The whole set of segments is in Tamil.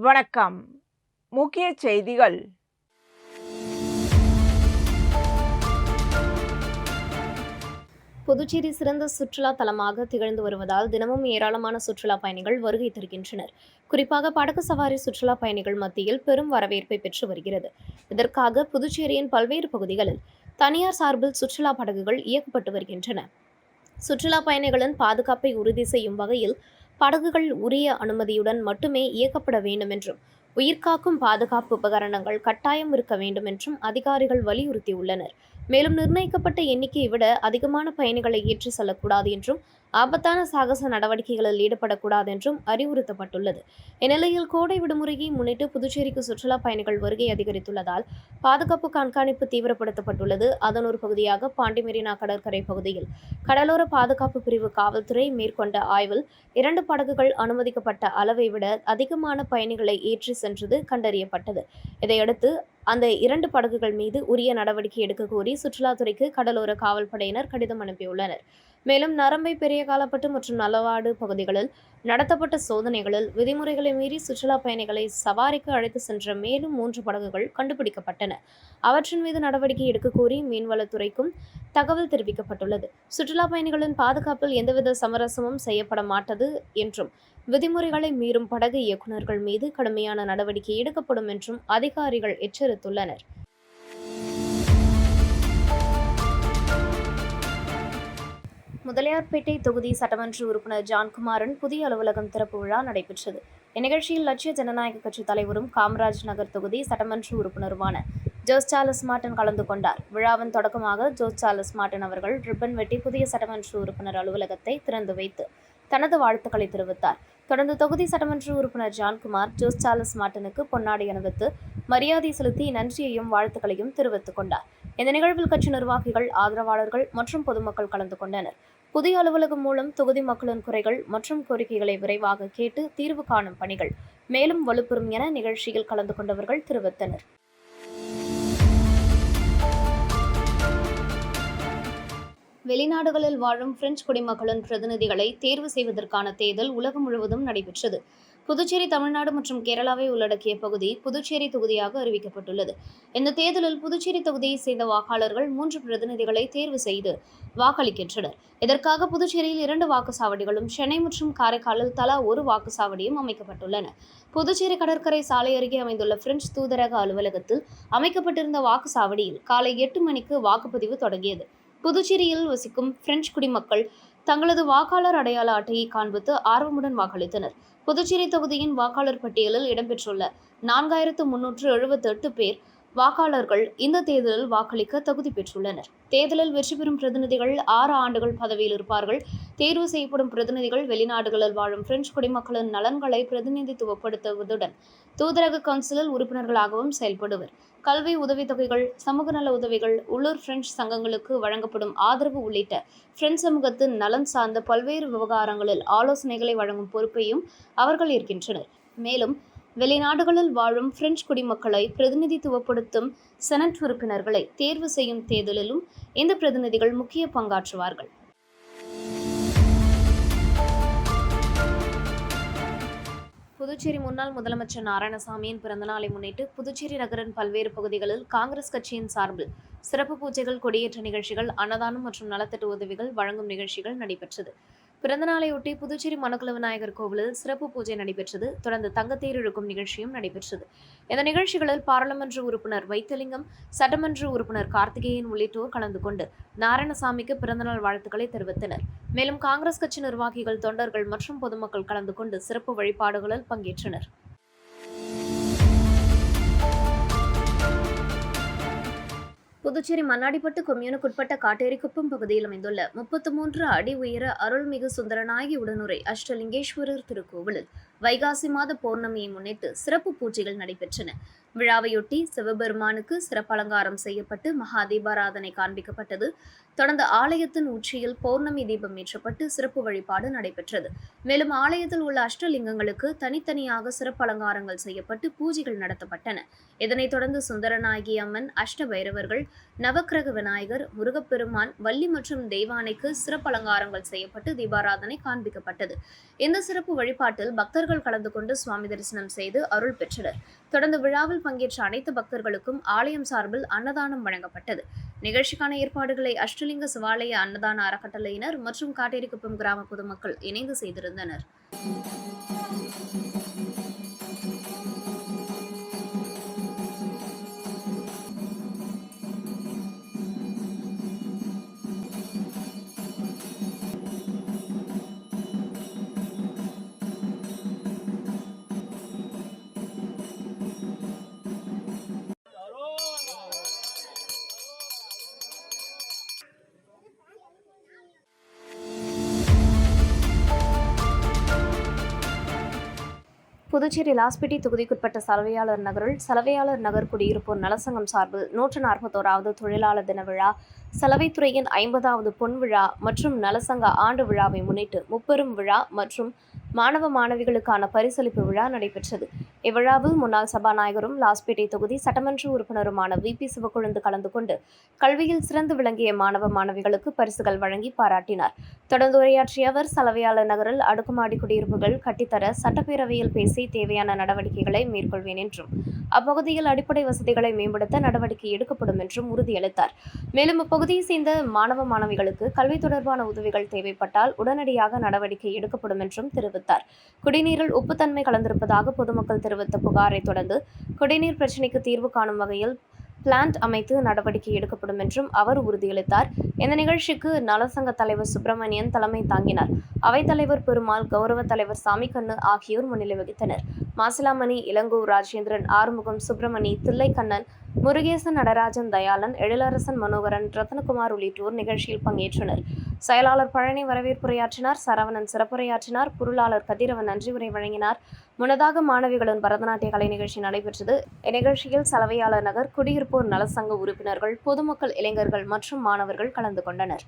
வணக்கம். முக்கிய செய்திகள். புதுச்சேரி சிறந்த சுற்றுலா தலமாக திகழ்ந்து வருவதால் தினமும் ஏராளமான சுற்றுலா பயணிகள் வருகை தருகின்றனர். குறிப்பாக படகு சவாரி சுற்றுலா பயணிகள் மத்தியில் பெரும் வரவேற்பை பெற்று வருகிறது. இதற்காக புதுச்சேரியின் பல்வேறு பகுதிகளில் தனியார் சார்பில் சுற்றுலா படகுகள் இயக்கப்பட்டு வருகின்றன. சுற்றுலா பயணிகளின் பாதுகாப்பை உறுதி செய்யும் வகையில் படகுகள் உரிய அனுமதியுடன் மட்டுமே இயக்கப்பட வேண்டும் என்றும், உயிர்காக்கும் பாதுகாப்பு உபகரணங்கள் கட்டாயம் இருக்க வேண்டும் என்றும் அதிகாரிகள் வலியுறுத்தியுள்ளனர். மேலும் நிர்ணயிக்கப்பட்ட எண்ணிக்கையை விட அதிகமான பயணிகளை ஏற்றி செல்லக்கூடாது என்றும், ஆபத்தான சாகச நடவடிக்கைகளில் ஈடுபடக்கூடாது என்றும் அறிவுறுத்தப்பட்டுள்ளது. இந்நிலையில் கோடை விடுமுறையை முன்னிட்டு புதுச்சேரிக்கு சுற்றுலா பயணிகள் வருகை அதிகரித்துள்ளதால் பாதுகாப்பு கண்காணிப்பு தீவிரப்படுத்தப்பட்டுள்ளது. அதன் ஒரு பகுதியாக பாண்டி மெரினா கடற்கரை பகுதியில் கடலோர பாதுகாப்பு பிரிவு காவல்துறை மேற்கொண்ட ஆய்வில் 2 படகுகள் அனுமதிக்கப்பட்ட அளவை விட அதிகமான பயணிகளை ஏற்றி சென்றது கண்டறியப்பட்டது. இதையடுத்து அந்த 2 படகுகள் மீது உரிய நடவடிக்கை எடுக்க கோரி சுற்றுலாத்துறைக்கு கடலோர காவல்படையினர் கடிதம் அனுப்பியுள்ளனர். மேலும் நரம்பை, பெரிய காலப்பட்டு மற்றும் நல்லவாடு பகுதிகளில் நடத்தப்பட்ட சோதனைகளில் விதிமுறைகளை மீறி சுற்றுலா பயணிகளை சவாரிக்கு அழைத்து சென்ற மேலும் 3 படகுகள் கண்டுபிடிக்கப்பட்டன. அவற்றின் மீது நடவடிக்கை எடுக்க கோரி மீன்வளத்துறைக்கும் தகவல் தெரிவிக்கப்பட்டுள்ளது. சுற்றுலா பயணிகளின் பாதுகாப்பில் எந்தவித சமரசமும் செய்யப்பட மாட்டது என்றும், விதிமுறைகளை மீறும் படகு இயக்குநர்கள் மீது கடுமையான நடவடிக்கை எடுக்கப்படும் என்றும் அதிகாரிகள் எச்சரித்துள்ளனர். முதலியார்பேட்டை தொகுதி சட்டமன்ற உறுப்பினர் ஜான்குமாரின் புதிய அலுவலகம் திறப்பு விழா நடைபெற்றது. இந்நிகழ்ச்சியில் லட்சிய ஜனநாயக கட்சி தலைவரும் காமராஜ் நகர் தொகுதி சட்டமன்ற உறுப்பினருமான ஜோஸ் சார்லஸ் மார்டன் கலந்து கொண்டார். விழாவின் தொடக்கமாக ஜோஸ் சார்லஸ் மார்டன் அவர்கள் ரிப்பன் வெட்டி புதிய சட்டமன்ற உறுப்பினர் அலுவலகத்தை திறந்து வைத்து தனது வாழ்த்துக்களை தெரிவித்தார். தொடர்ந்து தொகுதி சட்டமன்ற உறுப்பினர் ஜான்குமார் ஜோஸ் சார்லஸ் மார்டனுக்கு பொன்னாடை அணிவித்து மரியாதை செலுத்தி நன்றியையும் வாழ்த்துக்களையும் தெரிவித்துக் கொண்டார். இந்த நிகழ்வில் கட்சி நிர்வாகிகள், ஆதரவாளர்கள் மற்றும் பொதுமக்கள் கலந்து கொண்டனர். புதிய அலுவலகம் மூலம் தொகுதி மக்களின் குறைகள் மற்றும் கோரிக்கைகளை விரைவாக கேட்டு தீர்வு காணும் பணிகள் மேலும் வலுப்பெறும் என நிகழ்ச்சியில் கலந்து கொண்டவர்கள் தெரிவித்தனர். வெளிநாடுகளில் வாழும் பிரெஞ்சு குடிமக்களின் பிரதிநிதிகளை தேர்வு செய்வதற்கான தேர்தல் உலகம் முழுவதும் நடைபெற்றது. புதுச்சேரி, தமிழ்நாடு மற்றும் கேரளாவை உள்ளடக்கிய பகுதி புதுச்சேரி தொகுதியாக அறிவிக்கப்பட்டுள்ளது. இந்த தேர்தலில் புதுச்சேரி தொகுதியைச் சேர்ந்த வாக்காளர்கள் 3 பிரதிநிதிகளை தேர்வு செய்து வாக்களிக்கின்றனர். இதற்காக புதுச்சேரியில் 2 வாக்குச்சாவடிகளும், சென்னை மற்றும் காரைக்காலில் தலா 1 வாக்குச்சாவடியும் அமைக்கப்பட்டுள்ளன. புதுச்சேரி கடற்கரை சாலை அருகே அமைந்துள்ள பிரெஞ்சு தூதரக அலுவலகத்தில் அமைக்கப்பட்டிருந்த வாக்குச்சாவடியில் காலை 8 மணிக்கு வாக்குப்பதிவு தொடங்கியது. புதுச்சேரியில் வசிக்கும் பிரெஞ்சு குடிமக்கள் தங்களது வாக்காளர் அடையாள அட்டையை காண்பித்து ஆர்வமுடன் வாக்களித்தனர். புதுச்சேரி தொகுதியின் வாக்காளர் பட்டியலில் இடம்பெற்றுள்ள 4378 பேர் வாக்காளர்கள் இந்த தேர்தலில் வாக்களிக்க தகுதி பெற்றுள்ளனர். தேர்தலில் வெற்றி பெறும் பிரதிநிதிகள் 6 ஆண்டுகள் பதவியில் இருப்பார்கள். தேர்வு செய்யப்படும் பிரதிநிதிகள் வெளிநாடுகளில் வாழும் பிரெஞ்சு குடிமக்களின் நலன்களை பிரதிநிதித்துவப்படுத்துவதுடன் தூதரக கவுன்சிலில் உறுப்பினர்களாகவும் செயல்படுவர். கல்வி உதவித்தொகைகள், சமூக நல உதவிகள், உள்ளூர் பிரெஞ்சு சங்கங்களுக்கு வழங்கப்படும் ஆதரவு உள்ளிட்ட பிரெஞ்சு சமூகத்தின் நலன் சார்ந்த பல்வேறு விவகாரங்களில் ஆலோசனைகளை வழங்கும் பொறுப்பையும் அவர்கள் ஏற்கின்றனர். மேலும் வெளிநாடுகளில் வாழும் பிரெஞ்சு குடிமக்களை பிரதிநிதித்துவப்படுத்தும் செனட் உறுப்பினர்களை தேர்வு செய்யும் தேர்தலிலும் இந்த பிரதிநிதிகள் முக்கிய பங்காற்றுவார்கள். புதுச்சேரி முன்னாள் முதலமைச்சர் நாராயணசாமியின் பிறந்தநாளை முன்னிட்டு புதுச்சேரி நகரின் பல்வேறு பகுதிகளில் காங்கிரஸ் கட்சியின் சார்பில் சிறப்பு பூஜைகள், கொடியேற்ற நிகழ்ச்சிகள், அன்னதானம் மற்றும் நலத்திட்ட உதவிகள் வழங்கும் நிகழ்ச்சிகள் நடைபெற்றது. பிறந்தநாளையொட்டி புதுச்சேரி மணக்குள விநாயகர் கோவிலில் சிறப்பு பூஜை நடைபெற்றது. தொடர்ந்து தங்கத்தேர் இழுக்கும் நிகழ்ச்சியும் நடைபெற்றது. இந்த நிகழ்ச்சிகளில் பாராளுமன்ற உறுப்பினர் வைத்திலிங்கம், சட்டமன்ற உறுப்பினர் கார்த்திகேயன் உள்ளிட்டோர் கலந்து கொண்டு நாராயணசாமிக்கு பிறந்தநாள் வாழ்த்துக்களை தெரிவித்தனர். மேலும் காங்கிரஸ் கட்சி நிர்வாகிகள், தொண்டர்கள் மற்றும் பொதுமக்கள் கலந்து கொண்டு சிறப்பு வழிபாடுகளில் பங்கேற்றனர். புதுச்சேரி மண்ணாடிப்பட்டு கொம்யூனுக்குட்பட்ட காட்டேரிக்குப்பம் பகுதியில் அமைந்துள்ள 33 அடி உயர அருள்மிகு சுந்தரநாயகி உடனுரை அஷ்டலிங்கேஸ்வரர் திருக்கோவிலில் வைகாசி மாத பௌர்ணமியை முன்னிட்டு சிறப்பு பூஜைகள் நடைபெற்றன. விழாவையொட்டி சிவபெருமானுக்கு சிறப்பு அலங்காரம் செய்யப்பட்டு மகா தீபாராதனை காண்பிக்கப்பட்டது. தொடர்ந்து ஆலயத்தின் உச்சியில் பௌர்ணமி தீபம் ஏற்றப்பட்டு சிறப்பு வழிபாடு நடைபெற்றது. மேலும் ஆலயத்தில் உள்ள அஷ்டலிங்கங்களுக்கு தனித்தனியாக சிறப்பு அலங்காரங்கள் செய்யப்பட்டு பூஜைகள் நடத்தப்பட்டன. இதனைத் தொடர்ந்து சுந்தரநாயகி அம்மன், அஷ்ட பைரவர்கள், நவக்கிரக விநாயகர், முருகப்பெருமான், வள்ளி மற்றும் தெய்வானைக்கு சிறப்பு அலங்காரங்கள் செய்யப்பட்டு தீபாராதனை காண்பிக்கப்பட்டது. இந்த சிறப்பு வழிபாட்டில் பக்தர்கள் பக்தர்கள் கலந்து கொண்டு சுவாமி தரிசனம் செய்து அருள் பெற்றனர். தொடர்ந்து விழாவில் பங்கேற்ற அனைத்து பக்தர்களுக்கும் ஆலயம் சார்பில் அன்னதானம் வழங்கப்பட்டது. நிகழ்ச்சிக்கான ஏற்பாடுகளை அஷ்டலிங்க சிவாலய அன்னதான அறக்கட்டளையினர் மற்றும் காட்டேரிக்குப்பம் கிராம பொதுமக்கள் இணைந்து செய்திருந்தனர். புதுச்சேரி லாஸ்பேட்டை தொகுதிக்குட்பட்ட சலவையாளர் நகரில் சலவையாளர் நகர் குடியிருப்போர் நலசங்கம் சார்பில் 141வது தொழிலாளர் தின விழா, சலவைத்துறையின் 50வது பொன் விழா மற்றும் நலசங்க ஆண்டு விழாவை முன்னிட்டு முப்பெரும் விழா மற்றும் மாணவ மாணவிகளுக்கான பரிசளிப்பு விழா நடைபெற்றது. இவ்விழாவில் முன்னாள் சபாநாயகரும் லாஸ்பேட்டை தொகுதி சட்டமன்ற உறுப்பினருமான VP சிவக்கொழுந்து கலந்து கொண்டு கல்வியில் சிறந்து விளங்கிய மாணவ மாணவிகளுக்கு பரிசுகள் வழங்கி பாராட்டினார். தொடர்ந்து உரையாற்றிய அவர், சலவையாளர் நகரில் அடுக்குமாடி குடியிருப்புகள் கட்டித்தர சட்டப்பேரவையில் பேசி தேவையான நடவடிக்கைகளை மேற்கொள்வேன் என்றும் அப்பகுதியில் அடிப்படை வசதிகளை மேம்படுத்த நடவடிக்கை எடுக்கப்படும் என்றும் உறுதியளித்தார். மேலும் அப்பகுதியை சேர்ந்த மாணவ மாணவிகளுக்கு கல்வி தொடர்பான உதவிகள் தேவைப்பட்டால் உடனடியாக நடவடிக்கை எடுக்கப்படும் என்றும் தெரிவித்தார். குடிநீரில் உப்புத்தன்மை கலந்திருப்பதாக பொதுமக்கள் தெரிவித்த புகாரை தொடர்ந்து குடிநீர் பிரச்சினைக்கு தீர்வு காணும் வகையில் பிளான்ட் அமைத்து நடவடிக்கை எடுக்கப்படும் என்றும் அவர் உறுதியளித்தார். இந்த நிகழ்ச்சிக்கு நலசங்க தலைவர் சுப்பிரமணியன் தலைமை தாங்கினார். அவைத்தலைவர் பெருமாள், கௌரவ தலைவர் சாமிக்கண்ணு ஆகியோர் முன்னிலை வகித்தனர். மாசிலாமணி, இளங்கோ, ராஜேந்திரன், ஆறுமுகம், சுப்பிரமணி, தில்லைக்கண்ணன், முருகேசன், நடராஜன், தயாளன், எழிலரசன், மனோகரன், ரத்னகுமார் உள்ளிட்டோர் நிகழ்ச்சியில் பங்கேற்றனர். செயலாளர் பழனி வரவேற்புரையாற்றினார். சரவணன் சிறப்புரையாற்றினார். பொருளாளர் கதிரவன் நன்றி உரை வழங்கினார். முன்னதாக மாணவிகளின் பரதநாட்டிய கலை நிகழ்ச்சி நடைபெற்றது. இந்நிகழ்ச்சியில் சலவையாளர் நகர் குடியிருப்போர் நலசங்க உறுப்பினர்கள், பொதுமக்கள், இளைஞர்கள் மற்றும் மாணவர்கள் கலந்து கொண்டனர்.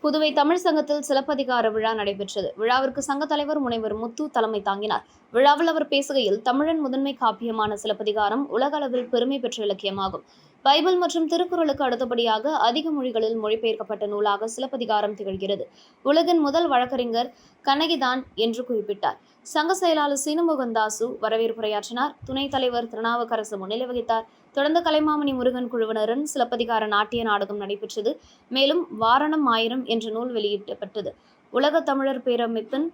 புதுவை தமிழ் சங்கத்தில் சிலப்பதிகார விழா நடைபெற்றது. விழாவிற்கு சங்க தலைவர் முனைவர் முத்து தலைமை தாங்கினார். விழாவில் அவர் பேசுகையில், தமிழன் முதன்மை காப்பியமான சிலப்பதிகாரம் உலக அளவில் பெருமை பெற்ற இலக்கியமாகும். பைபிள் மற்றும் திருக்குறளுக்கு அடுத்தபடியாக அதிக மொழிகளில் மொழிபெயர்க்கப்பட்ட நூலாக சிலப்பதிகாரம் திகழ்கிறது. உலகின் முதல் வழக்கறிஞர் கண்ணகிதான் என்று குறிப்பிட்டார். சங்க செயலாளர் சீனுமோகன்தாசு வரவேற்புரையாற்றினார். துணைத் தலைவர் திருநாவுக்கரசு முன்னிலை வகித்தார். தொடர்ந்து கலைமாமணி முருகன் குழுவினரின் சிலப்பதிகார நாட்டிய நாடகம் நடைபெற்றது. மேலும் வாரணம் ஆயிரம் என்ற நூல் வெளியிடப்பட்டது. உலக தமிழர் பேரமைப்பின்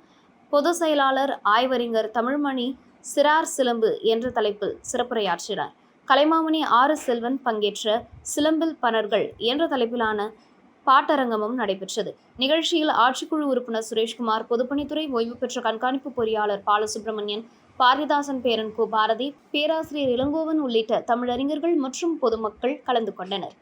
பொதுச் செயலாளர் ஆய்வறிஞர் தமிழ்மணி சிறார் சிலம்பு என்ற தலைப்பில் சிறப்புரையாற்றினார். கலைமாமணி செல்வன் பங்கேற்ற சிலம்பில் பனர்கள் என்ற தலைப்பிலான பாட்டரங்கமும் நடைபெற்றது. நிகழ்ச்சியில் ஆட்சிக்குழு உறுப்பினர் சுரேஷ்குமார், பொதுப்பணித்துறை ஓய்வு பெற்ற கண்காணிப்பு பொறியாளர் பாலசுப்ரமணியன், பாரதிதாசன் பேரன் கு பாரதி, பேராசிரியர் இளங்கோவன் உள்ளிட்ட தமிழறிஞர்கள் மற்றும் பொதுமக்கள் கலந்து கொண்டனர்.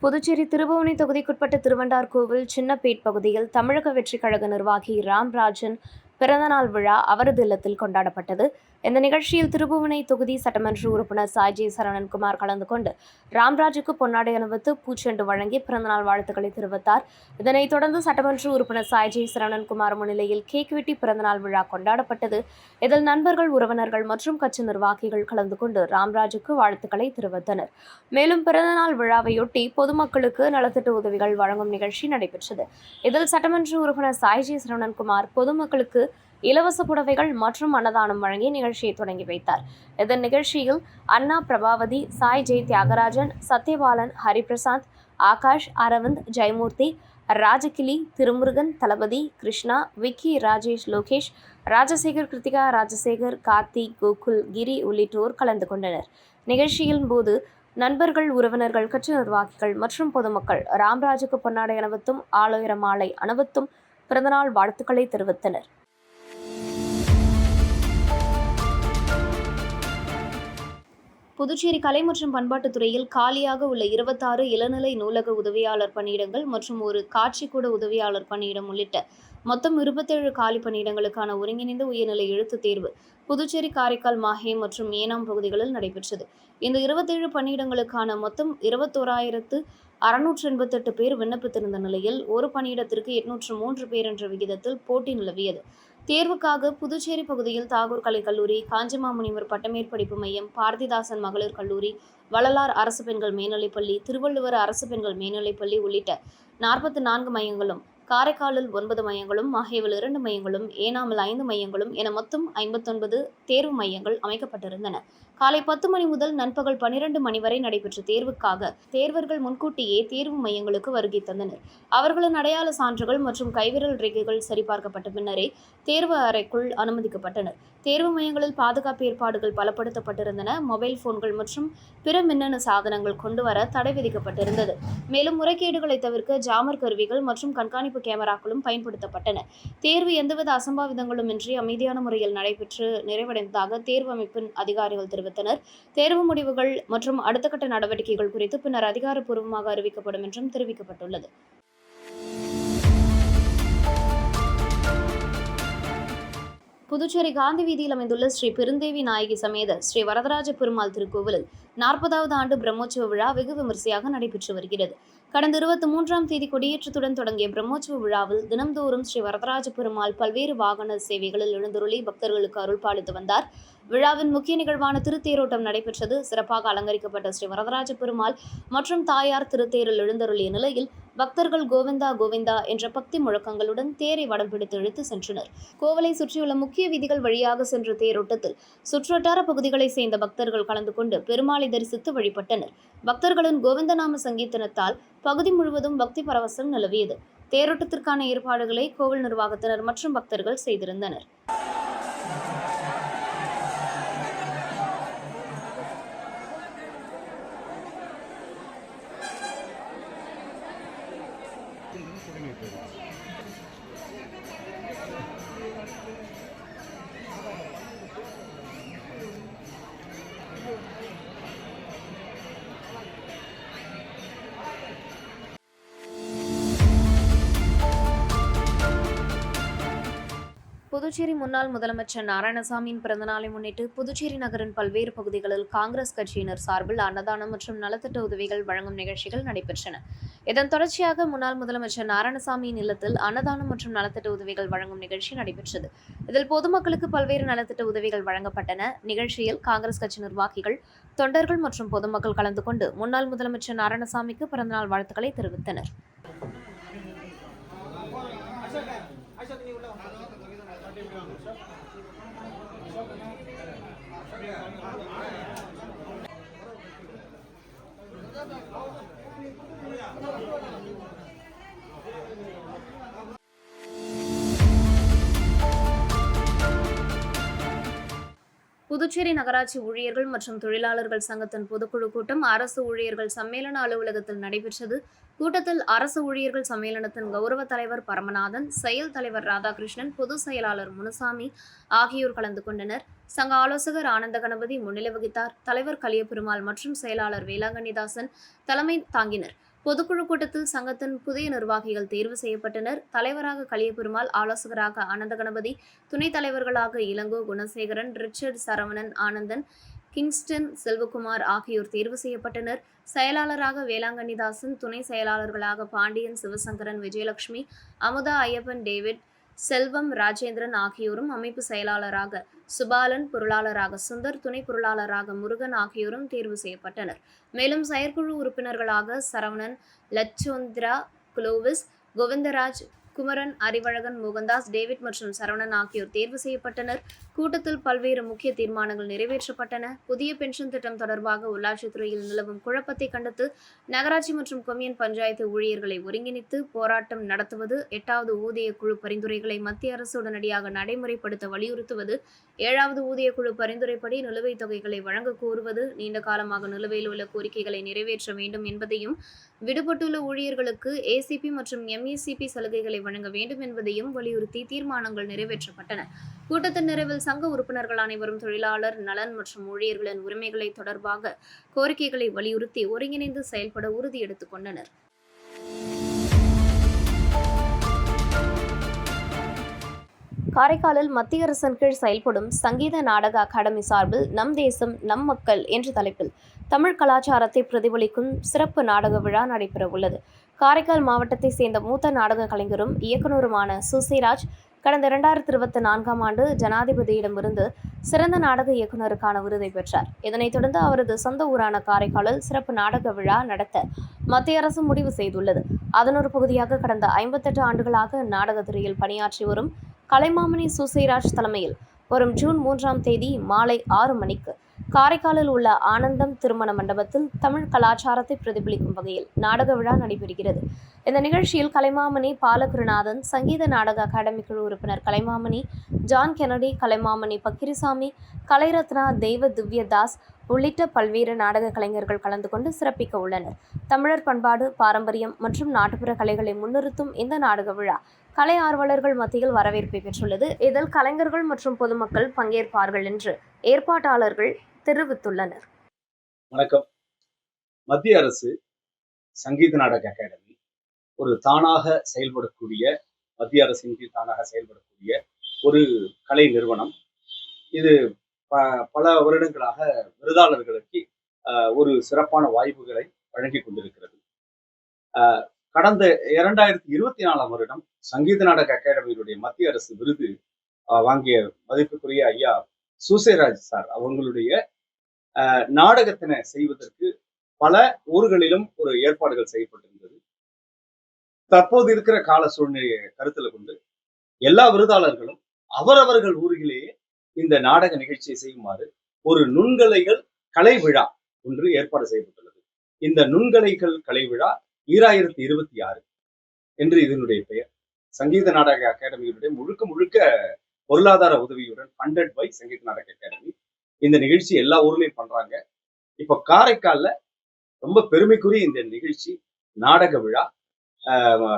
புதுச்சேரி திருபுவனை தொகுதிக்குட்பட்ட திருவண்டார்கோவில் சின்னப்பேட் பகுதியில் தமிழக வெற்றிக் கழக நிர்வாகி ராம்ராஜன் பிறந்தநாள் விழா அவரது இல்லத்தில் கொண்டாடப்பட்டது. இந்த நிகழ்ச்சியில் திருபுவனை தொகுதி சட்டமன்ற உறுப்பினர் சாய்ஜி சரவணன்குமார் கலந்து கொண்டு ராம்ராஜுக்கு பொன்னாடை அணிவித்து பூச்செண்டு வழங்கி பிறந்தநாள் வாழ்த்துக்களை தெரிவித்தார். இதனைத் தொடர்ந்து சட்டமன்ற உறுப்பினர் சாய்ஜி சரவணன்குமார் முன்னிலையில் கேக் வெட்டி பிறந்தநாள் விழா கொண்டாடப்பட்டது. இதில் நண்பர்கள், உறவினர்கள் மற்றும் கட்சி நிர்வாகிகள் கலந்து கொண்டு ராம்ராஜுக்கு வாழ்த்துக்களை தெரிவித்தனர். மேலும் பிறந்தநாள் விழாவையொட்டி பொதுமக்களுக்கு நலத்திட்ட உதவிகள் வழங்கும் நிகழ்ச்சி நடைபெற்றது. இதில் சட்டமன்ற உறுப்பினர் சாய்ஜி சரவணன்குமார் பொதுமக்களுக்கு இலவச புடவைகள் மற்றும் அன்னதானம் வழங்கி நிகழ்ச்சியை தொடங்கி வைத்தார். இதன் நிகழ்ச்சியில் அண்ணா பிரபாவதி, சாய் ஜெய் தியாகராஜன், சத்யபாலன், ஹரிபிரசாந்த், ஆகாஷ், அரவிந்த், ஜெயமூர்த்தி, ராஜகிளி, திருமுருகன், தளபதி, கிருஷ்ணா, விக்கி, ராஜேஷ், லோகேஷ், ராஜசேகர், கிருத்திகா, ராஜசேகர், கார்த்திக், கோகுல், கிரி உள்ளிட்டோர் கலந்து கொண்டனர். நிகழ்ச்சியின் போது நண்பர்கள், உறவினர்கள், கட்சி நிர்வாகிகள் மற்றும் பொதுமக்கள் ராம்ராஜுக்கு பொன்னாடை அணிவித்தும் ஆலோயர மாலை அணிவித்தும் பிறந்தநாள் வாழ்த்துக்களை தெரிவித்தனர். புதுச்சேரி கலை மற்றும் பண்பாட்டுத் துறையில் காலியாக உள்ள 26 இளநிலை நூலக உதவியாளர் பணியிடங்கள் மற்றும் ஒரு காட்சிக்கூட உதவியாளர் பணியிடம் உள்ளிட்ட மொத்தம் 27 காலி பணியிடங்களுக்கான ஒருங்கிணைந்த உயர்நிலை எழுத்துத் தேர்வு புதுச்சேரி, காரைக்கால், மாஹே மற்றும் ஏனாம் பகுதிகளில் நடைபெற்றது. இந்த 27 பணியிடங்களுக்கான மொத்தம் 21,688 பேர் விண்ணப்பித்திருந்த நிலையில் ஒரு பணியிடத்திற்கு 803 பேர் என்ற விகிதத்தில் போட்டி நிலவியது. தேர்வுக்காக புதுச்சேரி பகுதியில் தாகூர் கலைக்கல்லூரி, காஞ்சிமாமுனிவர் பட்டமேற்படிப்பு மையம், பாரதிதாசன் மகளிர் கல்லூரி, வள்ளலார் அரசு பெண்கள் மேல்நிலைப்பள்ளி, திருவள்ளுவர் அரசு பெண்கள் மேல்நிலைப்பள்ளி உள்ளிட்ட 44 மையங்களும், காரைக்காலில் 9 மையங்களும், மாஹேவில் 2 மையங்களும், ஏனாமில் 5 மையங்களும் என மொத்தம் 59 தேர்வு மையங்கள் அமைக்கப்பட்டிருந்தன. காலை 10 மணி முதல் நண்பகல் 12 மணி வரை நடைபெற்ற தேர்வுக்காக தேர்வர்கள் முன்கூட்டியே தேர்வு மையங்களுக்கு வருகை தந்தனர். அவர்களின் அடையாள சான்றுகள் மற்றும் கைவிரல் ரேகைகள் சரிபார்க்கப்பட்ட பின்னரே தேர்வு அறைக்குள் அனுமதிக்கப்பட்டனர். தேர்வு மையங்களில் பாதுகாப்பு ஏற்பாடுகள் பலப்படுத்தப்பட்டிருந்தன. மொபைல் போன்கள் மற்றும் பிற மின்னணு சாதனங்கள் கொண்டுவர தடை விதிக்கப்பட்டிருந்தது. மேலும் முறைகேடுகளை தவிர்க்க ஜாமர் கருவிகள் மற்றும் கண்காணிப்பு கேமராக்களும் பயன்படுத்தப்பட்டன. தேர்வு எந்தவித அசம்பாவிதங்களும் இன்றி அமைதியான முறையில் நடைபெற்று நிறைவடைந்ததாக தேர்வு அமைப்பின் அதிகாரிகள் தெரிவித்தனர். தேர்வு முடிவுகள் மற்றும் அடுத்த கட்ட நடவடிக்கைகள் குறித்து பின்னர் அதிகாரப்பூர்வமாக அறிவிக்கப்படும் என்றும் தெரிவிக்கப்பட்டுள்ளது. புதுச்சேரி காந்தி வீதியில் அமைந்துள்ள ஸ்ரீ பெருந்தேவி நாயகி சமேத ஸ்ரீ வரதராஜ பெருமாள் திருக்கோவிலில் 40வது ஆண்டு பிரம்மோற்சவ விழா வெகு விமரிசையாக நடைபெற்று வருகிறது. கடந்த 23ஆம் தேதி கொடியேற்றத்துடன் தொடங்கிய பிரம்மோற்சவ விழாவில் தினம்தோறும் ஸ்ரீ வரதராஜ பெருமாள் பல்வேறு வாகன சேவைகளில் எழுந்தருளி பக்தர்களுக்கு அருள் பாலித்து வந்தார். விழாவின் முக்கிய நிகழ்வான திருத்தேரோட்டம் நடைபெற்றது. சிறப்பாக அலங்கரிக்கப்பட்ட ஸ்ரீ வரதராஜ பெருமாள் மற்றும் தாயார் திருத்தேரில் எழுந்தருளிய நிலையில் பக்தர்கள் கோவிந்தா கோவிந்தா என்ற பக்தி முழக்கங்களுடன் தேரை வடம் பிடித்து இழுத்து சென்றனர். கோவிலை சுற்றியுள்ள முக்கிய வீதிகள் வழியாக சென்ற தேரோட்டத்தில் சுற்றுவட்டார பகுதிகளை சேர்ந்த பக்தர்கள் கலந்து கொண்டு பெருமாளை தரிசித்து வழிபட்டனர். பக்தர்களின் கோவிந்தநாம சங்கீர்த்தனத்தால் பகுதி முழுவதும் பக்தி பரவசம் நிலவியது. தேரோட்டத்திற்கான ஏற்பாடுகளை கோவில் நிர்வாகத்தினர் மற்றும் பக்தர்கள் செய்திருந்தனர். புதுச்சேரி முன்னாள் முதலமைச்சர் நாராயணசாமியின் பிறந்தநாளை முன்னிட்டு புதுச்சேரி நகரின் பல்வேறு பகுதிகளில் காங்கிரஸ் கட்சியினர் சார்பில் அன்னதானம் மற்றும் நலத்திட்ட உதவிகள் வழங்கும் நிகழ்ச்சிகள் நடைபெற்றன. இதன் தொடர்ச்சியாக முன்னாள் முதலமைச்சர் நாராயணசாமியின் இல்லத்தில் அன்னதானம் மற்றும் நலத்திட்ட உதவிகள் வழங்கும் நிகழ்ச்சி நடைபெற்றது. இதில் பொதுமக்களுக்கு பல்வேறு நலத்திட்ட உதவிகள் வழங்கப்பட்டன. நிகழ்ச்சியில் காங்கிரஸ் கட்சி நிர்வாகிகள், தொண்டர்கள் மற்றும் பொதுமக்கள் கலந்து கொண்டு முன்னாள் முதலமைச்சர் நாராயணசாமிக்கு பிறந்தநாள் வாழ்த்துக்களை தெரிவித்தனர். புதுச்சேரி நகராட்சி ஊழியர்கள் மற்றும் தொழிலாளர்கள் சங்கத்தின் பொதுக்குழு கூட்டம் அரசு ஊழியர்கள் சம்மேளன அலுவலகத்தில் நடைபெற்றது. கூட்டத்தில் அரசு ஊழியர்கள் சம்மேளனத்தின் கௌரவ தலைவர் பரமநாதன், செயல் தலைவர் ராதாகிருஷ்ணன், பொதுச் செயலாளர் முனுசாமி ஆகியோர் கலந்து கொண்டனர். சங்க ஆலோசகர் ஆனந்த கணபதி முன்னிலை வகித்தார். தலைவர் கலியபெருமாள் மற்றும் செயலாளர் வேளாங்கண்ணிதாசன் தலைமை தாங்கினர். பொதுக்குழு கூட்டத்தில் சங்கத்தின் புதிய நிர்வாகிகள் தேர்வு செய்யப்பட்டனர். தலைவராக கலியபெருமாள், ஆலோசகராக ஆனந்த கணபதி, துணைத் தலைவர்களாக இளங்கோ, குணசேகரன், ரிச்சர்ட், சரவணன், ஆனந்தன், கிங்ஸ்டன், செல்வகுமார் ஆகியோர் தேர்வு செய்யப்பட்டனர். செயலாளராக வேளாங்கண்ணிதாசன், துணை செயலாளர்களாக பாண்டியன், சிவசங்கரன், விஜயலட்சுமி, அமுதா, ஐயப்பன், டேவிட், செல்வம், ராஜேந்திரன் ஆகியோரும், அமைப்பு செயலாளராக சுபாலன், பொருளாளராக சுந்தர், துணை பொருளாளராக முருகன் ஆகியோரும் தேர்வு செய்யப்பட்டனர். மேலும் செயற்குழு உறுப்பினர்களாக சரவணன், லட்சோந்திரா, குளோவிஸ், கோவிந்தராஜ், குமரன், அறிவழகன், மோகன்தாஸ், டேவிட் மற்றும் சரவணன் ஆகியோர் தேர்வு செய்யப்பட்டனர். கூட்டத்தில் பல்வேறு முக்கிய தீர்மானங்கள் நிறைவேற்றப்பட்டன. புதிய பென்ஷன் திட்டம் தொடர்பாக உள்ளாட்சித்துறையில் நிலவும் குழப்பத்தை கண்டித்து நகராட்சி மற்றும் கொம்யூன் பஞ்சாயத்து ஊழியர்களை ஒருங்கிணைத்து போராட்டம் நடத்துவது, 8வது ஊதிய குழு பரிந்துரைகளை மத்திய அரசு உடனடியாக நடைமுறைப்படுத்த வலியுறுத்துவது, 7வது ஊதிய குழு பரிந்துரைப்படி நிலுவைத் தொகைகளை வழங்க கோருவது, நீண்ட காலமாக நிலுவையில் உள்ள கோரிக்கைகளை நிறைவேற்ற வேண்டும் என்பதையும், விடுபட்டுள்ள ஊழியர்களுக்கு ஏசிபி மற்றும் எம்இசிபி சலுகைகளை வழங்க வேண்டும் என்பதையும் வலியுறுத்தி தீர்மானங்கள் நிறைவேற்றப்பட்டன. கூட்டத்தின் நிறைவில் சங்க உறுப்பினர்கள் அனைவரும் தொழிலாளர் நலன் மற்றும் ஊழியர்களின் உரிமைகளை தொடர்பாக கோரிக்கைகளை வலியுறுத்தி ஒருங்கிணைந்து செயல்பட உறுதி எடுத்துக் கொண்டனர். காரைக்காலில் மத்திய அரசின் கீழ் செயல்படும் சங்கீத நாடக அகாடமி சார்பில் நம் தேசம் நம் மக்கள் என்ற தலைப்பில் தமிழ் கலாச்சாரத்தை பிரதிபலிக்கும் சிறப்பு நாடக விழா நடைபெறவுள்ளது. காரைக்கால் மாவட்டத்தை சேர்ந்த மூத்த நாடக கலைஞரும் இயக்குநருமான சுசேராஜ் கடந்த 2024ஆம் ஆண்டு ஜனாதிபதியிடமிருந்து சிறந்த நாடக இயக்குநருக்கான விருதை பெற்றார். இதனைத் தொடர்ந்து அவரது சொந்த ஊரான காரைக்காலில் சிறப்பு நாடக விழா நடத்த மத்திய அரசு முடிவு செய்துள்ளது. அதன் ஒரு பகுதியாக கடந்த 58 ஆண்டுகளாக நாடகத்துறையில் பணியாற்றி வரும் கலைமாமணி சுசேராஜ் தலைமையில் வரும் ஜூன் 3ஆம் தேதி மாலை 6 மணிக்கு காரைக்காலில் உள்ள ஆனந்தம் திருமண மண்டபத்தில் தமிழ் கலாச்சாரத்தை பிரதிபலிக்கும் வகையில் நாடக விழா நடைபெறுகிறது. இந்த நிகழ்ச்சியில் கலைமாமணி பாலகுருநாதன், சங்கீத நாடக அகாடமி குழு உறுப்பினர் கலைமாமணி ஜான் கென்னடி, கலைமாமணி பக்கிரிசாமி, கலைரத்னா தெய்வ திவ்யதாஸ் உள்ளிட்ட பல்வேறு நாடக கலைஞர்கள் கலந்து கொண்டு சிறப்பிக்க உள்ளனர். தமிழர் பண்பாடு, பாரம்பரியம் மற்றும் நாட்டுப்புற கலைகளை முன்னிறுத்தும் இந்த நாடக விழா கலை ஆர்வலர்கள் மத்தியில் வரவேற்பை பெற்றுள்ளது. இதில் கலைஞர்கள் மற்றும் பொதுமக்கள் பங்கேற்பார்கள் என்று ஏற்பாட்டாளர்கள் தெரிவித்துள்ளனர். வணக்கம். மத்திய அரசு சங்கீத நாடக அகாடமி ஒரு தானாக செயல்படக்கூடிய, மத்திய அரசின் கீழ் தானாக செயல்படக்கூடிய ஒரு கலை நிறுவனம். இது பல வருடங்களாக விருதாளர்களுக்கு ஒரு சிறப்பான வாய்ப்புகளை வழங்கி கொண்டிருக்கிறது. கடந்த 2024ஆம் வருடம் சங்கீத நாடக அகாடமியினுடைய மத்திய அரசு விருது வாங்கிய மதிப்புக்குரிய ஐயா சுசேராஜ் சார் அவங்களுடைய நாடகத்தினை செய்வதற்கு பல ஊர்களிலும் ஒரு ஏற்பாடுகள் செய்யப்பட்டிருந்தது. தற்போது இருக்கிற கால சூழ்நிலையை கருத்துல கொண்டு எல்லா விருதாளர்களும் அவரவர்கள் ஊர்களிலேயே இந்த நாடக நிகழ்ச்சியை செய்யுமாறு ஒரு நுண்கலைகள் கலை விழா ஒன்று ஏற்பாடு செய்யப்பட்டுள்ளது. இந்த நுண்கலைகள் கலை விழா 2026 என்று இதனுடைய பெயர். சங்கீத நாடக அகாடமியுடைய முழுக்க பொருளாதார உதவியுடன் ஃபண்டட் பை சங்கீத நாடக அகாடமி இந்த நிகழ்ச்சி எல்லா ஊர்லயும் பண்றாங்க. இப்ப காரைக்கால்ல ரொம்ப பெருமைக்குரிய இந்த நிகழ்ச்சி நாடக விழா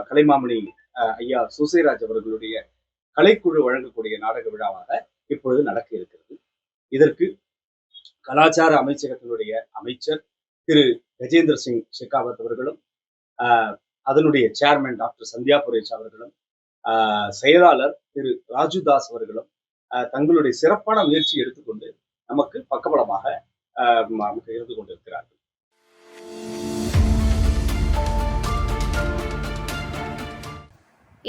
கலைமாமணி ஐயா சுசேராஜ் அவர்களுடைய கலைக்குழு வழங்கக்கூடிய நாடக விழாவாக இப்பொழுது நடக்க இருக்கிறது. இதற்கு கலாச்சார அமைச்சகத்தினுடைய அமைச்சர் திரு கஜேந்திர சிங் ஷெகாவத் அவர்களும், அதனுடைய சேர்மன் டாக்டர் சந்தியா புரேஷ் அவர்களும், செயலாளர் திரு ராஜுதாஸ் அவர்களும் தங்களுடைய சிறப்பான முயற்சி எடுத்துக்கொண்டு நமக்கு பக்கபலமாக இருந்து கொண்டிருக்கிறார்கள்.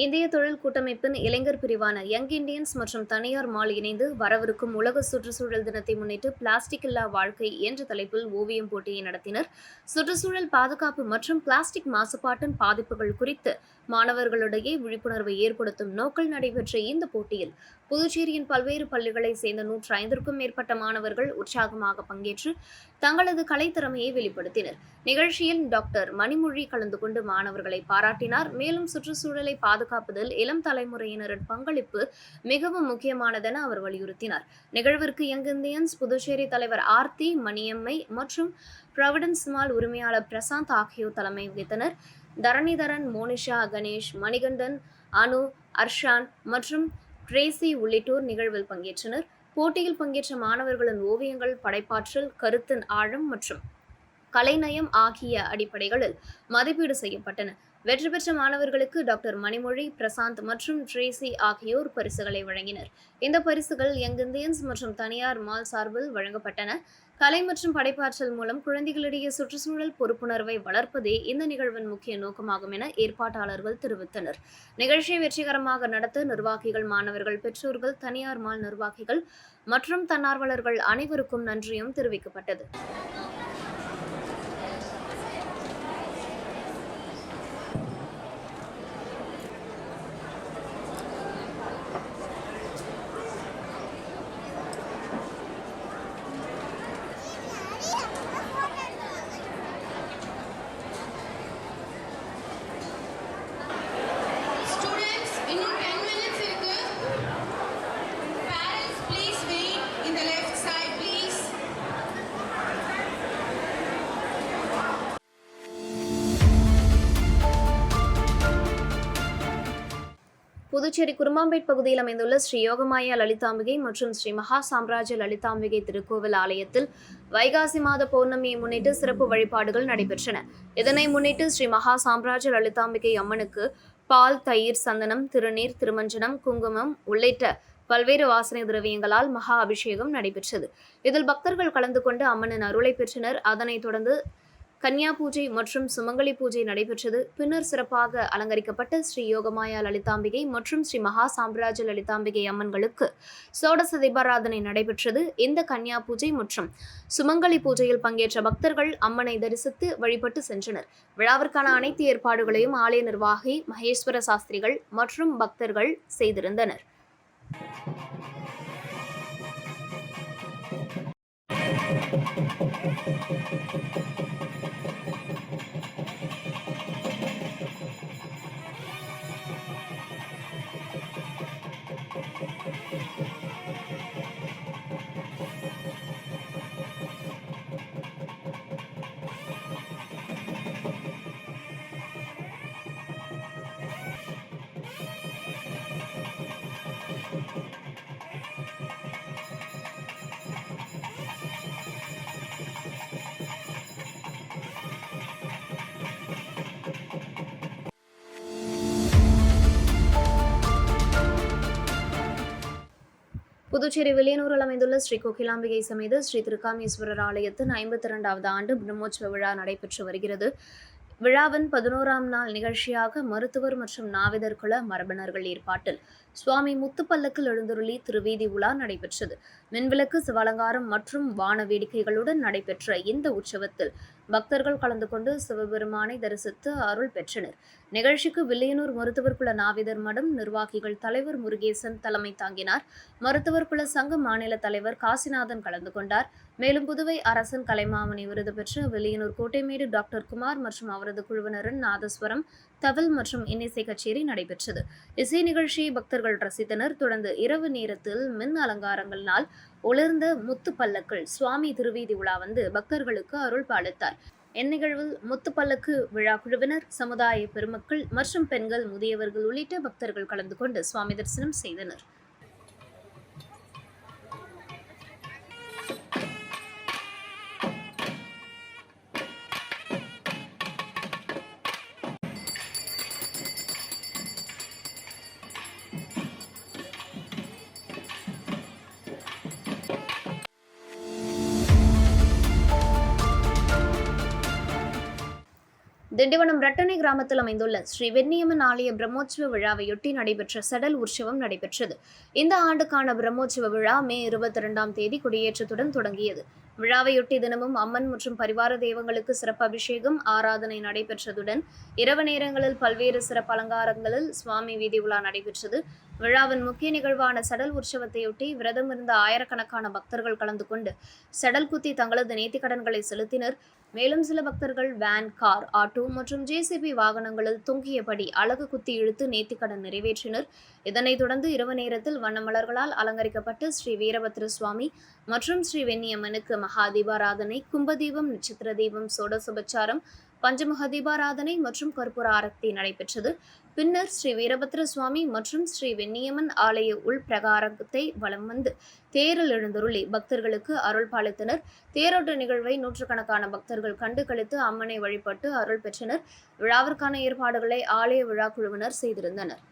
இந்திய தொழில் கூட்டமைப்பின் இளைஞர் பிரிவான யங் இண்டியன்ஸ் மற்றும் தனியார் மால் இணைந்து வரவிருக்கும் உலக சுற்றுச்சூழல் தினத்தை முன்னிட்டு பிளாஸ்டிக் இல்லா வாழ்க்கை என்ற தலைப்பில் ஓவியம் போட்டியை நடத்தினர். சுற்றுச்சூழல் பாதுகாப்பு மற்றும் பிளாஸ்டிக் மாசுபாட்டின் பாதிப்புகள் குறித்து மாணவர்களிடையே விழிப்புணர்வை ஏற்படுத்தும் நோக்கில் நடைபெற்ற இந்த போட்டியில் புதுச்சேரியின் பல்வேறு பள்ளிகளை சேர்ந்த 105க்கும் மேற்பட்ட மாணவர்கள் உற்சாகமாக பங்கேற்று தங்களது கலைத்திறமையை வெளிப்படுத்தினர். நிகழ்ச்சியில் டாக்டர் மணிமொழி கலந்து கொண்டு மாணவர்களை பாராட்டினார். மேலும் சுற்றுச்சூழலை பாதுகாப்பதில் இளம் தலைமுறையினரின் பங்களிப்பு மிகவும் முக்கியமானதென அவர் வலியுறுத்தினார். நிகழ்விற்கு யங் இந்தியன்ஸ் புதுச்சேரி தலைவர் ஆர்த்தி, மணியம்மை மற்றும் ப்ராவிடன்ஸ் மால் உரிமையாளர் பிரசாந்த் ஆகியோர் தலைமை வகித்தனர். தரணிதரன், மோனிஷா, கணேஷ், மணிகண்டன், அனு, அர்ஷான் மற்றும் ட்ரேசி உள்ளிட்டோர் நிகழ்வில் பங்கேற்றனர். போட்டியில் பங்கேற்ற மாணவர்களின் ஓவியங்கள் படைப்பாற்றல், கருத்தின் ஆழம் மற்றும் கலைநயம் ஆகிய அடிப்படைகளில் மதிப்பீடு செய்யப்பட்டன. வெற்றி பெற்ற மாணவர்களுக்கு டாக்டர் மணிமொழி, பிரசாந்த் மற்றும் ட்ரேசி ஆகியோர் பரிசுகளை வழங்கினர். இந்த பரிசுகள் யங் இந்தியன்ஸ் மற்றும் தனியார் மால் சார்பில் வழங்கப்பட்டன. கலை மற்றும் படைப்பாற்றல் மூலம் குழந்தைகளிடையே சுற்றுச்சூழல் பொறுப்புணர்வை வளர்ப்பதே இந்த நிகழ்வின் முக்கிய நோக்கமாகும் என ஏற்பாட்டாளர்கள் தெரிவித்தனர். நிகழ்ச்சியை வெற்றிகரமாக நடத்த நிர்வாகிகள், மாணவர்கள், பெற்றோர்கள், தனியார் மால் நிர்வாகிகள் மற்றும் தன்னார்வலர்கள் அனைவருக்கும் நன்றியும் தெரிவிக்கப்பட்டது. புதுச்சேரி குருமாம்பேட் பகுதியில் அமைந்துள்ள ஸ்ரீ யோகமாயா லலிதாம்பிகை மற்றும் ஸ்ரீ மகா சாம்ராஜ்ய லலிதாம்பிகை திருக்கோவில் ஆலயத்தில் வைகாசி மாத பௌர்ணமியை முன்னிட்டு சிறப்பு வழிபாடுகள் நடைபெற்றன. இதனை முன்னிட்டு ஸ்ரீ மகா சாம்ராஜ்ய லலிதாம்பிகை அம்மனுக்கு பால், தயிர், சந்தனம், திருநீர், திருமஞ்சனம், குங்குமம் உள்ளிட்ட பல்வேறு வாசனை திரவியங்களால் மகா அபிஷேகம் நடைபெற்றது. இதில் பக்தர்கள் கலந்து கொண்டு அம்மனின் அருளை பெற்றனர். அதனைத் தொடர்ந்து கன்னியா பூஜை மற்றும் சுமங்கலி பூஜை நடைபெற்றது. பின்னர் சிறப்பாக அலங்கரிக்கப்பட்ட ஸ்ரீ யோகமாயா லலிதாம்பிகை மற்றும் ஸ்ரீ மகா சாம்ராஜ்ய லலிதாம்பிகை அம்மன்களுக்கு சோடச தீபாராதனை நடைபெற்றது. இந்த கன்னியா பூஜை மற்றும் சுமங்கலி பூஜையில் பங்கேற்ற பக்தர்கள் அம்மனை தரிசித்து வழிபட்டு சென்றனர். விழாவிற்கான அனைத்து ஏற்பாடுகளையும் ஆலய நிர்வாகி மகேஸ்வர சாஸ்திரிகள் மற்றும் பக்தர்கள் செய்திருந்தனர். புதுச்சேரி வில்லியனூரில் அமைந்துள்ள ஸ்ரீ கோகிலாம்பிகை சமேத ஸ்ரீ திருக்காமேஸ்வரர் ஆலயத்தின் 52வது ஆண்டு பிரம்மோற்சவ விழா நடைபெற்று வருகிறது. விழாவின் 11ஆம் நாள் நிகழ்ச்சியாக மருத்துவர் மற்றும் நாவிதர் குல மரபினர்கள் ஏற்பாட்டில் சுவாமி முத்துப்பல்லக்கில் எழுந்தருளி திருவீதி உலா நடைபெற்றது. மின்விளக்கு, சிவாலங்காரம் மற்றும் வான வேடிக்கைகளுடன் நடைபெற்ற இந்த உற்சவத்தில் பக்தர்கள் கலந்து கொண்டு சிவபெருமானை தரிசித்து அருள் பெற்றனர். நிகழ்ச்சிக்கு வில்லியனூர் மருத்துவர் குல நாவிதர் மடம் நிர்வாகிகள் தலைவர் முருகேசன் தலைமை தாங்கினார். மருத்துவர் குல சங்க மாநில தலைவர் காசிநாதன் கலந்து கொண்டார். மேலும் புதுவை அரசன் கலைமாமணி விருது பெற்ற வில்லியனூர் கோட்டைமேடு டாக்டர் குமார் மற்றும் அவரது குழுவினரின் நாதஸ்வரம், தவில் மற்றும் இன்னிசை கச்சேரி நடைபெற்றது. இசை நிகழ்ச்சியை பக்தர்கள் ரசித்தனர். தொடர்ந்து இரவு நேரத்தில் மின் அலங்காரங்களினால் ஒளிர்ந்த முத்து பல்லக்கில் சுவாமி திருவீதி உலா வந்து பக்தர்களுக்கு அருள் பாலித்தார். இந்நிகழ்வில் முத்துப்பல்லக்கு விழா குழுவினர், சமுதாய பெருமக்கள் மற்றும் பெண்கள், முதியவர்கள் உள்ளிட்ட பக்தர்கள் கலந்து கொண்டு சுவாமி தரிசனம் செய்தனர். திண்டிவனம் ரட்டனை கிராமத்தில் அமைந்துள்ள ஸ்ரீ வெண்ணியம்மன் ஆலய பிரம்மோற்சவ விழாவையொட்டி நடைபெற்ற சடல் உற்சவம் நடைபெற்றது. இந்த ஆண்டுக்கான பிரம்மோற்சவ விழா மே 22ஆம் தேதி கொடியேற்றத்துடன் தொடங்கியது. விழாவையொட்டி தினமும் அம்மன் மற்றும் பரிவார தெய்வங்களுக்கு சிறப்பு அபிஷேகம், ஆராதனை நடைபெற்றதுடன் இரவு நேரங்களில் பல்வேறு சிறப்பு அலங்காரங்களில் சுவாமி வீதி உலா நடைபெற்றது. விழாவின் முக்கிய நிகழ்வான சடல் உற்சவத்தையொட்டி விரதம் இருந்த ஆயிரக்கணக்கான பக்தர்கள் கலந்து கொண்டு சடல் குத்தி தங்களது நேர்த்திக்கடன்களை செலுத்தினர். மேலும் சில பக்தர்கள் வேன், கார், ஆட்டோ மற்றும் ஜேசிபி வாகனங்களில் தொங்கியபடி அலகு குத்தி இழுத்து நேர்த்திக்கடன் நிறைவேற்றினர். இதனைத் தொடர்ந்து இரவு நேரத்தில் வண்ணமலர்களால் அலங்கரிக்கப்பட்ட ஸ்ரீ வீரபத்ர சுவாமி மற்றும் ஸ்ரீ வெண்ணியம்மனுக்கு மகா தீபாராதனை, கும்பதீபம், நட்சத்திர தீபம், சோடசோபச்சாரம், பஞ்சமுக தீபாராதனை மற்றும் கற்பூர ஆரத்தி நடைபெற்றது. பின்னர் ஸ்ரீ வீரபத்ர சுவாமி மற்றும் ஸ்ரீ வெண்ணியம்மன் ஆலய உள் பிரகாரத்தை வலம் வந்து தேரில் எழுந்தருளி பக்தர்களுக்கு அருள் பாலித்தனர். தேரோட்ட நிகழ்வை நூற்றுக்கணக்கான பக்தர்கள் கண்டு களித்து அம்மனை வழிபட்டு அருள் பெற்றனர். விழாவிற்கான ஏற்பாடுகளை ஆலய விழா குழுவினர் செய்திருந்தனர்.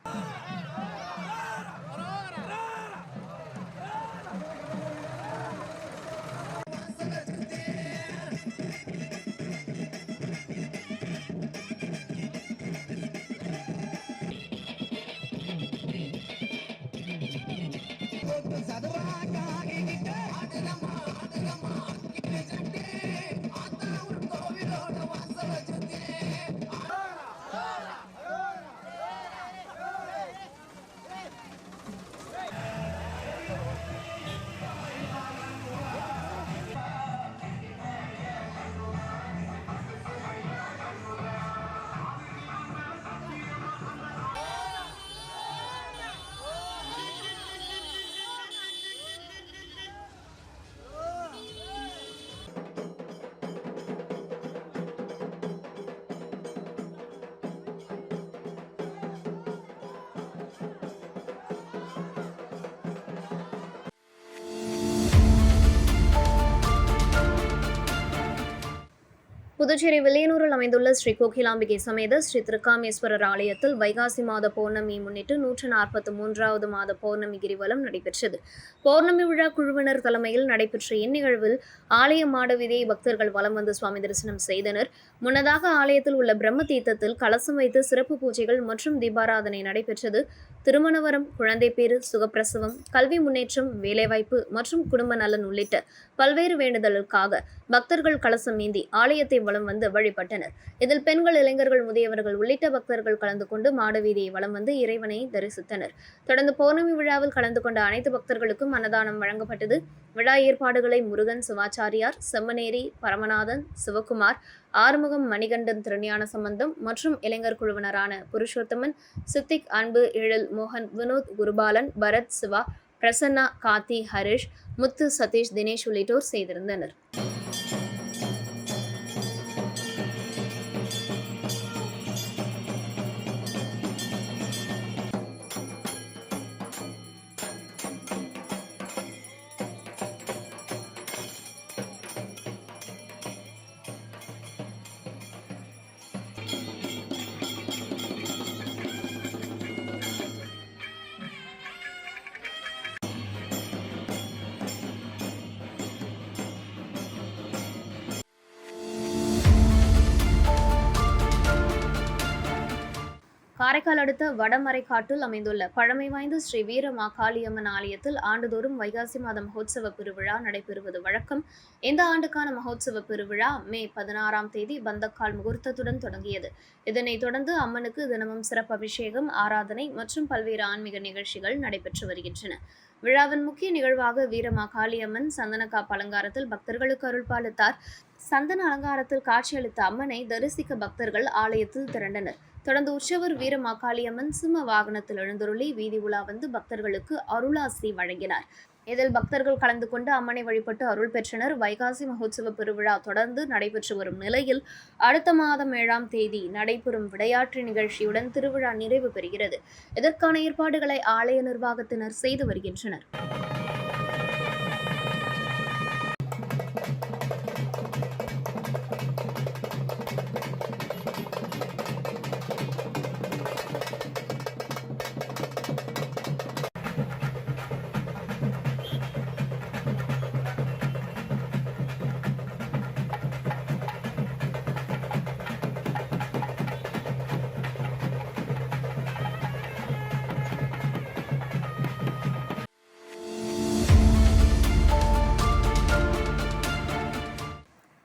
புதுச்சேரி வில்லியனூரில் அமைந்துள்ள ஸ்ரீ கோகிலாம்பிகை சமேத ஸ்ரீ திருக்காமேஸ்வரர் ஆலயத்தில் வைகாசி மாத பௌர்ணமியை முன்னிட்டு 143வது மாத பௌர்ணமி கிரிவலம் நடைபெற்றது. பௌர்ணமி விழா குழுவினர் தலைமையில் நடைபெற்ற இந்நிகழ்வில் ஆலய மாட வீதியை பக்தர்கள் வலம் வந்து சுவாமி தரிசனம் செய்தனர். முன்னதாக ஆலயத்தில் உள்ள பிரம்ம தீர்த்தத்தில் கலசம் வைத்து சிறப்பு பூஜைகள் மற்றும் தீபாராதனை நடைபெற்றது. திருமணவரம், குழந்தைப்பேறு, சுகப்பிரசவம், கல்வி முன்னேற்றம், வேலைவாய்ப்பு மற்றும் குடும்ப நலன் உள்ளிட்ட பல்வேறு வேண்டுதலுக்காக பக்தர்கள் கலசம் ஏந்தி ஆலயத்தை வலம் வந்து வழிபட்டனர். இதில் பெண்கள், இளைஞர்கள், முதியவர்கள் உள்ளிட்ட பக்தர்கள் கலந்து கொண்டு மாடவீதியை வலம் வந்து இறைவனை தரிசித்தனர். தொடர்ந்து பௌர்ணமி விழாவில் கலந்து கொண்ட அனைத்து பக்தர்களுக்கும் அன்னதானம் வழங்கப்பட்டது. விழா ஏற்பாடுகளை முருகன், சிவாச்சாரியார், செம்மனேரி பரமநாதன், சிவகுமார், ஆறுமுகம், மணிகண்டன், திருஞான சம்பந்தம் மற்றும் இளைஞர் குழுவினரான புருஷோத்தமன், சித்திக், அன்பு, எழில், மோகன், வினோத், குருபாலன், பரத், சிவா, பிரசன்னா, கார்த்தி, ஹரிஷ், முத்து, சதீஷ், தினேஷ் உள்ளிட்டோர் செய்திருந்தனர். காரைக்கால் அடுத்த வடமரைக்காட்டில் அமைந்துள்ள பழமை வாய்ந்த ஸ்ரீ வீர மாகாளியம்மன் ஆலயத்தில் ஆண்டுதோறும் வைகாசி மாத மகோத்சவ பெருவிழா நடைபெறுவது வழக்கம். இந்த ஆண்டுக்கான மகோத்சவ பெருவிழா மே 16ஆம் தேதி பந்தக்கால் முகூர்த்தத்துடன் தொடங்கியது. இதனைத் தொடர்ந்து அம்மனுக்கு தினமும் சிறப்பு அபிஷேகம், ஆராதனை மற்றும் பல்வேறு ஆன்மீக நிகழ்ச்சிகள் நடைபெற்று வருகின்றன. விழாவின் முக்கிய நிகழ்வாக வீரமாகாளியம்மன் சந்தனக்காப்பு அலங்காரத்தில் பக்தர்களுக்கு அருள்பாலித்தார். சந்தன அலங்காரத்தில் காட்சியளித்த அம்மனை தரிசிக்க பக்தர்கள் ஆலயத்தில் திரண்டனர். தொடர்ந்து உற்சவர் வீரமாகாளியம்மன் சிம்ம வாகனத்தில் எழுந்தருளி வீதி உலா வந்து பக்தர்களுக்கு அருளாசி வழங்கினார். இதில் பக்தர்கள் கலந்து கொண்டு அம்மனை வழிபட்டு அருள் பெற்றனர். வைகாசி மகோத்சவ பெருவிழா தொடர்ந்து நடைபெற்று வரும் நிலையில் அடுத்த மாதம் 7ஆம் தேதி நடைபெறும் விளையாட்டு நிகழ்ச்சியுடன் திருவிழா நிறைவு பெறுகிறது. இதற்கான ஏற்பாடுகளை ஆலய நிர்வாகத்தினர் செய்து வருகின்றனர்.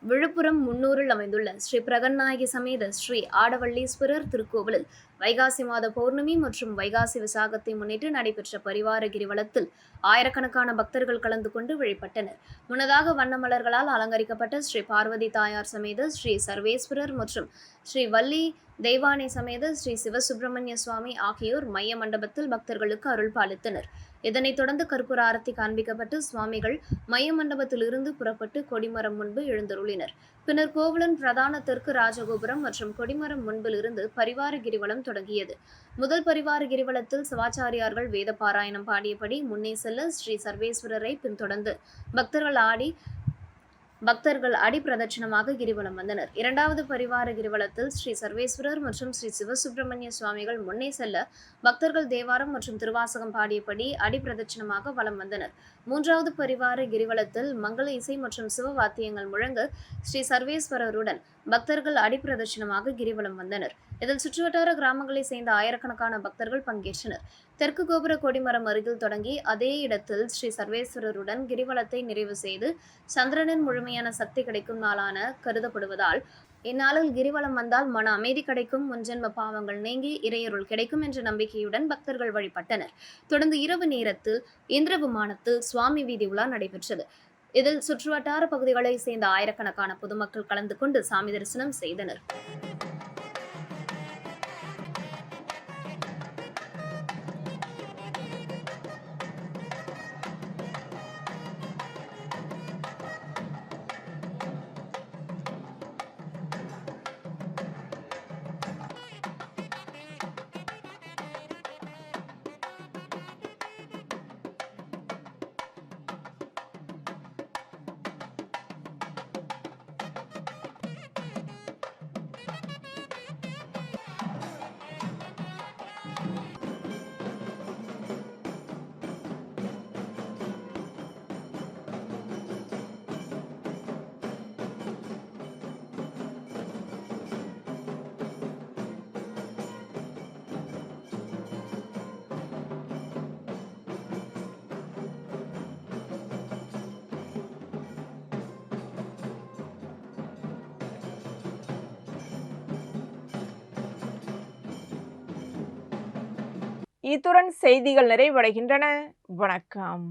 விழுப்புரம் முன்னூரில் அமைந்துள்ள ஸ்ரீ பிரகன்நாயகி சமேத ஸ்ரீ ஆடவள்ளீஸ்வரர் திருக்கோவிலில் வைகாசி மாத பௌர்ணமி மற்றும் வைகாசி விசாகத்தை முன்னிட்டு நடைபெற்ற பரிவார கிரிவலத்தில் ஆயிரக்கணக்கான பக்தர்கள் கலந்து கொண்டு வழிபட்டனர். முன்னதாக வண்ண மலர்களால் அலங்கரிக்கப்பட்ட ஸ்ரீ பார்வதி தாயார் சமேத ஸ்ரீ சர்வேஸ்வரர் மற்றும் ஸ்ரீ வள்ளி தெய்வானை சமேத ஸ்ரீ சிவசுப்பிரமணிய சுவாமி ஆகியோர் மைய மண்டபத்தில் பக்தர்களுக்கு அருள் பாலித்தனர். இதனைத் தொடர்ந்து கற்பூர ஆரத்தி காண்பிக்கப்பட்டு சுவாமிகள் மைய மண்டபத்திலிருந்து புறப்பட்டு கொடிமரம் முன்பு எழுந்தருளினர். பின்னர் கோவலன் பிரதான தெற்கு ராஜகோபுரம் மற்றும் கொடிமரம் முன்பில் இருந்து பரிவார கிரிவலம் தொடங்கியது. முதல் பரிவார கிரிவலத்தில் சிவாச்சாரியார்கள் வேத பாராயணம் பாடியபடி முன்னே செல்ல ஸ்ரீ சர்வேஸ்வரரை பின்தொடர்ந்து பக்தர்கள் அடி பிரதட்சணமாக கிரிவலம் வந்தனர். இரண்டாவது பரிவார கிரிவலத்தில் ஸ்ரீ சர்வேஸ்வரர் மற்றும் ஸ்ரீ சிவசுப்பிரமணிய சுவாமிகள் முன்னே செல்ல பக்தர்கள் தேவாரம் மற்றும் திருவாசகம் பாடியபடி அடி பிரதட்சணமாக வலம் வந்தனர். மூன்றாவது பரிவார கிரிவலத்தில் மங்கள இசை மற்றும் சிவவாத்தியங்கள் முழங்க ஸ்ரீ சர்வேஸ்வரருடன் பக்தர்கள் அடிப்பிரதட்சணமாக கிரிவலம் வந்தனர். இதில் சுற்றுவட்டார கிராமங்களை சேர்ந்த ஆயிரக்கணக்கான பக்தர்கள் பங்கேற்றனர். தெற்கு கோபுர கொடிமரம் அருகில் தொடங்கி அதே இடத்தில் ஸ்ரீ சர்வேஸ்வரருடன் கிரிவலத்தை நிறைவு செய்து சந்திரனின் முழுமையான சக்தி கிடைக்கும் நாளான கருதப்படுவதால் இந்நாளில் கிரிவலம் வந்தால் மன அமைதி கிடைக்கும், முன்ஜென்ம பாவங்கள் நீங்கி இறையருள் கிடைக்கும் என்ற நம்பிக்கையுடன் பக்தர்கள் வழிபட்டனர். தொடர்ந்து இரவு நேரத்தில் இந்திர விமானத்தில் சுவாமி வீதி உலா நடைபெற்றது. இதில் சுற்றுவட்டார பகுதிகளை சேர்ந்த ஆயிரக்கணக்கான பொதுமக்கள் கலந்து கொண்டு சாமி தரிசனம் செய்தனர். இத்துடன் செய்திகள் நிறைவடைகின்றன. வணக்கம்.